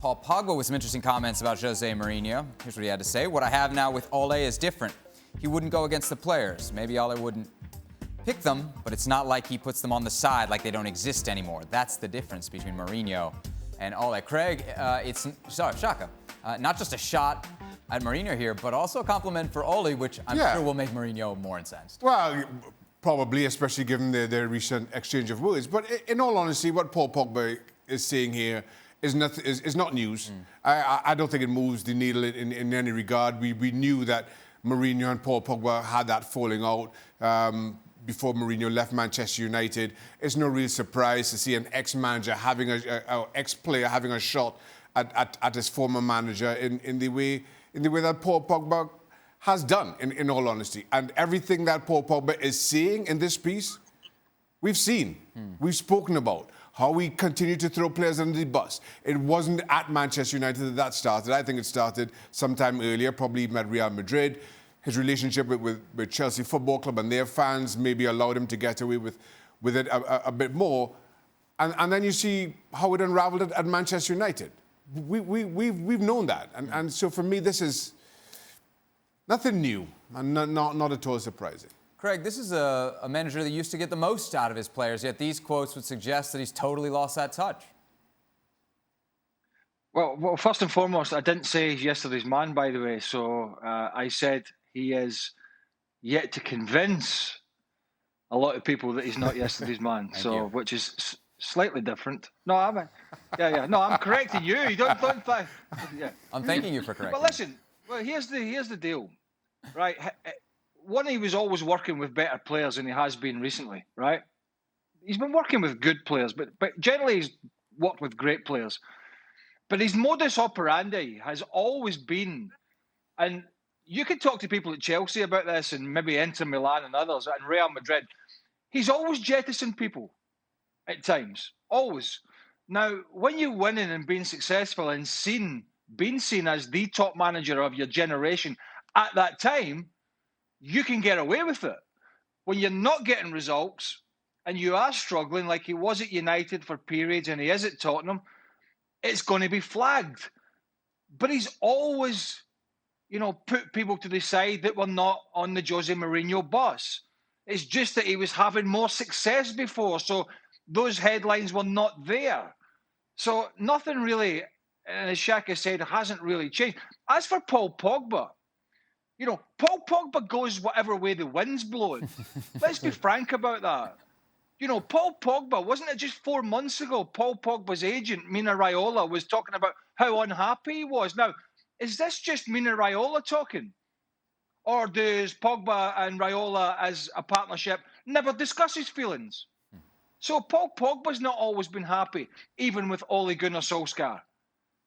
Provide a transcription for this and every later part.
Paul Pogba with some interesting comments about Jose Mourinho. Here's what he had to say. What I have now with Ole is different. He wouldn't go against the players. Maybe Ole wouldn't pick them, but it's not like he puts them on the side like they don't exist anymore. That's the difference between Mourinho and Ole. Craig, Shaka, not just a shot at Mourinho here, but also a compliment for Ole, which I'm sure will make Mourinho more incensed. Well, probably, especially given their recent exchange of words. But in all honesty, what Paul Pogba is saying here is not news. I don't think it moves the needle in any regard. We knew that Mourinho and Paul Pogba had that falling out before Mourinho left Manchester United. It's no real surprise to see an ex-manager having an ex-player having a shot at his former manager in the way that Paul Pogba has done, in all honesty. And everything that Paul Pogba is seeing in this piece, we've seen, we've spoken about. How we continue to throw players under the bus. It wasn't at Manchester United that started. I think it started sometime earlier, probably even at Real Madrid. His relationship with Chelsea Football Club and their fans maybe allowed him to get away with it a bit more. And then you see how it unraveled at Manchester United. We've known that. And so for me, this is nothing new and not at all surprising. Craig, this is a manager that used to get the most out of his players, yet these quotes would suggest that he's totally lost that touch. Well, first and foremost, I didn't say he's yesterday's man, by the way. So I said he is yet to convince a lot of people that he's not yesterday's man. Which is slightly different. No, No, I'm correcting you. You don't think. Yeah. I'm thanking you for correcting. But listen, here's the deal, right? One, he was always working with better players than he has been recently, right? He's been working with good players, but generally he's worked with great players. But his modus operandi has always been, and you could talk to people at Chelsea about this and maybe Inter Milan and others, and Real Madrid, he's always jettisoned people at times, always. Now, when you're winning and being successful and being seen as the top manager of your generation at that time, you can get away with it. When you're not getting results and you are struggling like he was at United for periods and he is at Tottenham, it's going to be flagged. But he's always, put people to the side that were not on the Jose Mourinho bus. It's just that he was having more success before, so those headlines were not there. So nothing really, as Shaka said, hasn't really changed. As for Paul Pogba, Paul Pogba goes whatever way the wind's blowing. Let's be frank about that. Paul Pogba, wasn't it just 4 months ago, Paul Pogba's agent, Mino Raiola, was talking about how unhappy he was. Now, is this just Mino Raiola talking? Or does Pogba and Raiola as a partnership never discuss his feelings? So Paul Pogba's not always been happy, even with Ole Gunnar Solskjaer.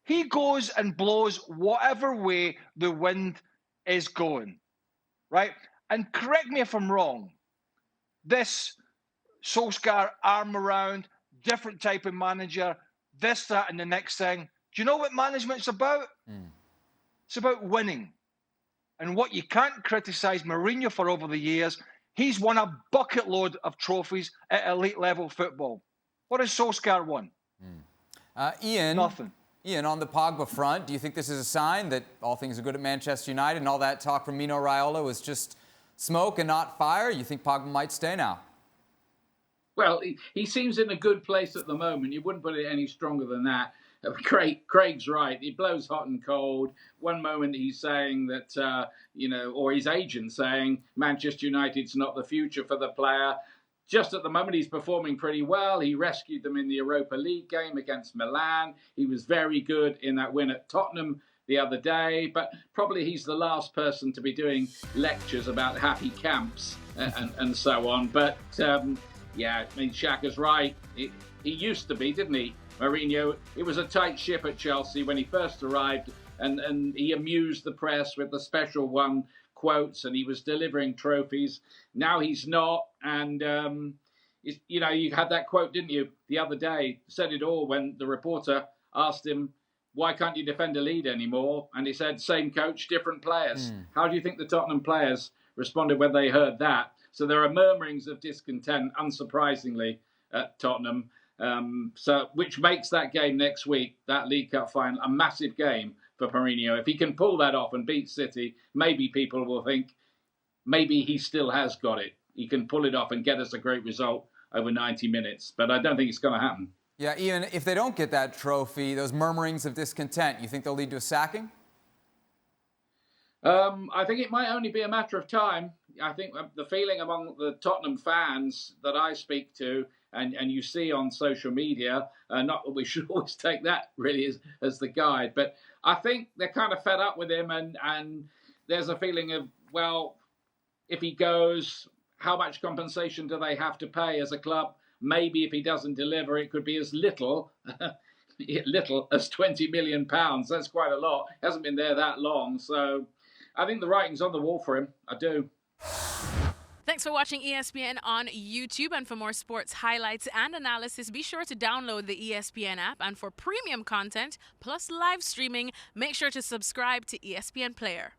He goes and blows whatever way the wind is going, right? And correct me if I'm wrong, this Solskjaer arm around, different type of manager, this, that, and the next thing. Do you know what management's about? It's about winning. And what you can't criticise Mourinho for over the years, he's won a bucket load of trophies at elite level football. What has Solskjaer won? Ian. Nothing. Ian, on the Pogba front, do you think this is a sign that all things are good at Manchester United and all that talk from Mino Raiola was just smoke and not fire? You think Pogba might stay now? Well, he seems in a good place at the moment. You wouldn't put it any stronger than that. Craig's right. He blows hot and cold. One moment he's saying that, or his agent saying Manchester United's not the future for the player. Just at the moment, he's performing pretty well. He rescued them in the Europa League game against Milan. He was very good in that win at Tottenham the other day. But probably he's the last person to be doing lectures about happy camps and so on. But, Shaka's right. He used to be, didn't he? Mourinho, it was a tight ship at Chelsea when he first arrived. And he amused the press with the special one quotes, and he was delivering trophies. Now he's not, and you had that quote, didn't you, the other day? Said it all when the reporter asked him, "Why can't you defend a lead anymore?" And he said, "Same coach, different players." How do you think the Tottenham players responded when they heard that? So there are murmurings of discontent, unsurprisingly, at Tottenham. So which makes that game next week, that League Cup final, a massive game for Mourinho. If he can pull that off and beat City, maybe people will think maybe he still has got it. He can pull it off and get us a great result over 90 minutes. But I don't think it's going to happen. Yeah, Ian, if they don't get that trophy, those murmurings of discontent, you think they'll lead to a sacking? I think it might only be a matter of time. I think the feeling among the Tottenham fans that I speak to and you see on social media, not that we should always take that really as the guide, but I think they're kind of fed up with him and there's a feeling of, well, if he goes, how much compensation do they have to pay as a club? Maybe if he doesn't deliver, it could be as little as £20 million. That's quite a lot. He hasn't been there that long. So I think the writing's on the wall for him. I do. Thanks for watching ESPN on YouTube. And for more sports highlights and analysis, be sure to download the ESPN app. And for premium content plus live streaming, make sure to subscribe to ESPN Player.